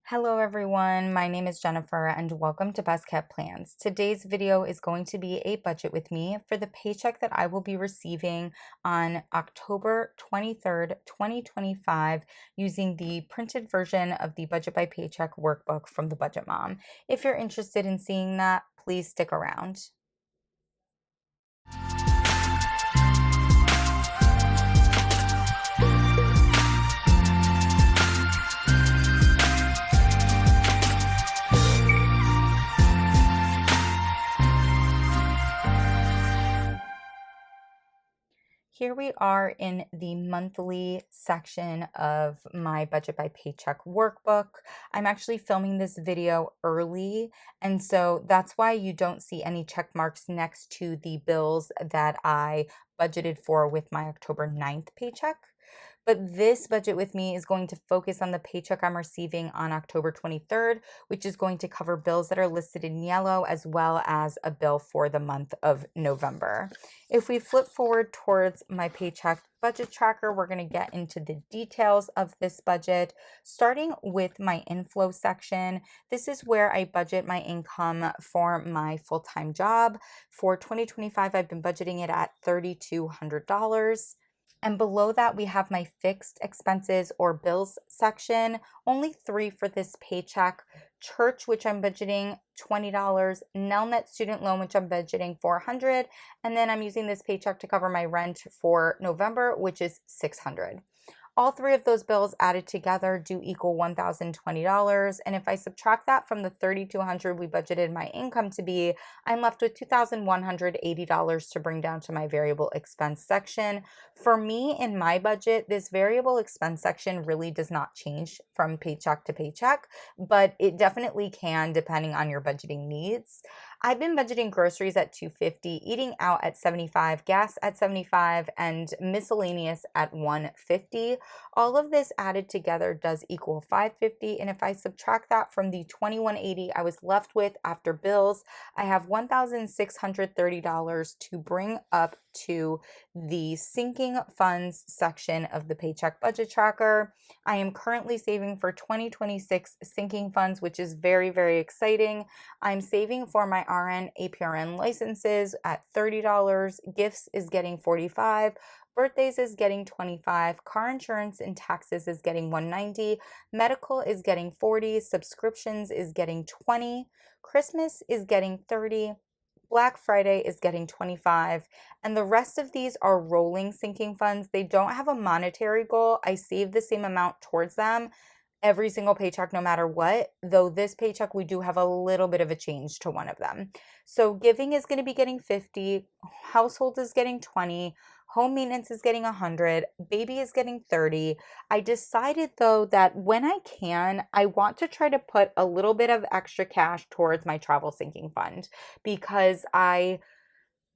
Hello everyone, my name is Jennifer and welcome to Best Kept Plans. Today's video is going to be a budget with me for the paycheck that I will be receiving on October 23rd, 2025 using the printed version of the Budget by Paycheck workbook from the Budget Mom. If you're interested in seeing that, please stick around. Here we are in the monthly section of my Budget by Paycheck workbook. I'm actually filming this video early, and so that's why you don't see any check marks next to the bills that I budgeted for with my October 9th paycheck. But this budget with me is going to focus on the paycheck I'm receiving on October 23rd, which is going to cover bills that are listed in yellow as well as a bill for the month of November. If we flip forward towards my paycheck budget tracker, we're going to get into the details of this budget, starting with my inflow section. This is where I budget my income for my full-time job. For 2025, I've been budgeting it at $3,200. And below that, we have my fixed expenses or bills section, only three for this paycheck. Church, which I'm budgeting $20, Nelnet student loan, which I'm budgeting $400, and then I'm using this paycheck to cover my rent for November, which is $600. All three of those bills added together do equal $1,020. And if I subtract that from the $3,200 we budgeted my income to be, I'm left with $2,180 to bring down to my variable expense section. For me, in my budget, this variable expense section really does not change from paycheck to paycheck, but it definitely can depending on your budgeting needs. I've been budgeting groceries at $250, eating out at $75, gas at $75, and miscellaneous at $150. All of this added together does equal $550, and if I subtract that from the $2,180 I was left with after bills, I have $1,630 to bring up to the sinking funds section of the paycheck budget tracker. I am currently saving for 2026 sinking funds, which is very, very exciting. I'm saving for my RN APRN licenses at $30. Gifts is getting $45. Birthdays is getting $25, car insurance and taxes is getting $190, medical is getting $40, subscriptions is getting $20, Christmas is getting $30, Black Friday is getting $25, and the rest of these are rolling sinking funds. They don't have a monetary goal. I save the same amount towards them every single paycheck no matter what, though this paycheck we do have a little bit of a change to one of them. So giving is going to be getting 50, household is getting 20, home maintenance is getting 100, baby is getting 30. I decided though that when I can, I want to try to put a little bit of extra cash towards my travel sinking fund because I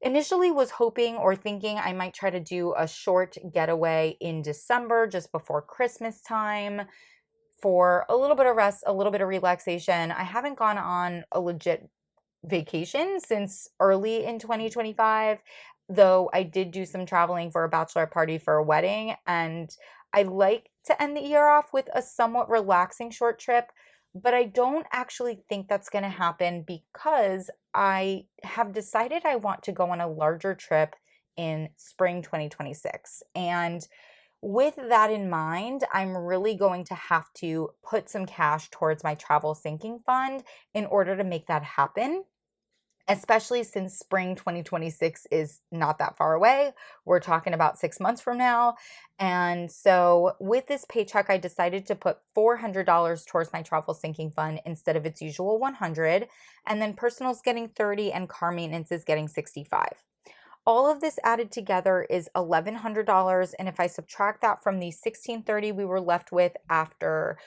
initially was hoping or thinking I might try to do a short getaway in December just before Christmas time for a little bit of rest, a little bit of relaxation. I haven't gone on a legit vacation since early in 2025, though I did do some traveling for a bachelor party for a wedding, and I like to end the year off with a somewhat relaxing short trip, but I don't actually think that's going to happen because I have decided I want to go on a larger trip in spring 2026. And with that in mind, I'm really going to have to put some cash towards my travel sinking fund in order to make that happen, especially since spring 2026 is not that far away. We're talking about 6 months from now. And so with this paycheck, I decided to put $400 towards my travel sinking fund instead of its usual $100. And then personal's getting 30 and car maintenance is getting 65. All of this added together is $1,100, and if I subtract that from the $1,630 we were left with after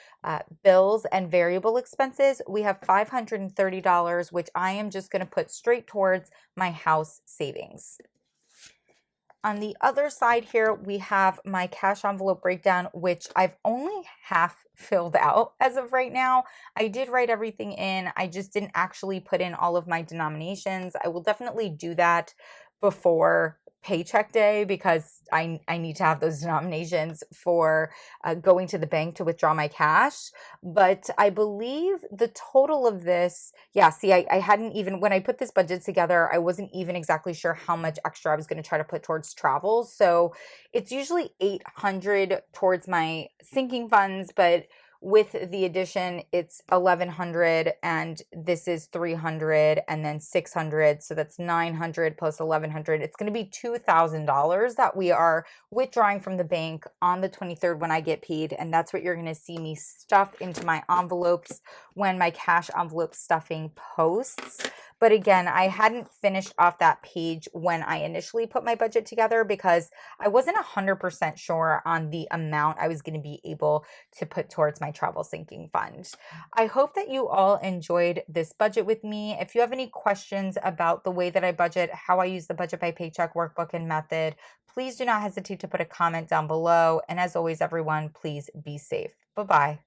bills and variable expenses, we have $530, which I am just going to put straight towards my house savings. On the other side here, we have my cash envelope breakdown, which I've only half filled out as of right now. I did write everything in. I just didn't actually put in all of my denominations. I will definitely do that before paycheck day because I need to have those denominations for going to the bank to withdraw my cash. But I believe the total of this, yeah, see, I hadn't even, when I put this budget together, I wasn't even exactly sure how much extra I was going to try to put towards travel. So it's usually 800 towards my sinking funds, but with the addition, it's 1100 and this is 300 and then 600. So that's 900 plus 1100. It's going to be $2,000 that we are withdrawing from the bank on the 23rd when I get paid. And that's what you're going to see me stuff into my envelopes when my cash envelope stuffing posts. But again, I hadn't finished off that page when I initially put my budget together because I wasn't 100% sure on the amount I was going to be able to put towards my travel sinking fund. I hope that you all enjoyed this budget with me. If you have any questions about the way that I budget, how I use the budget by paycheck workbook and method, please do not hesitate to put a comment down below. And as always, everyone, please be safe. Bye-bye.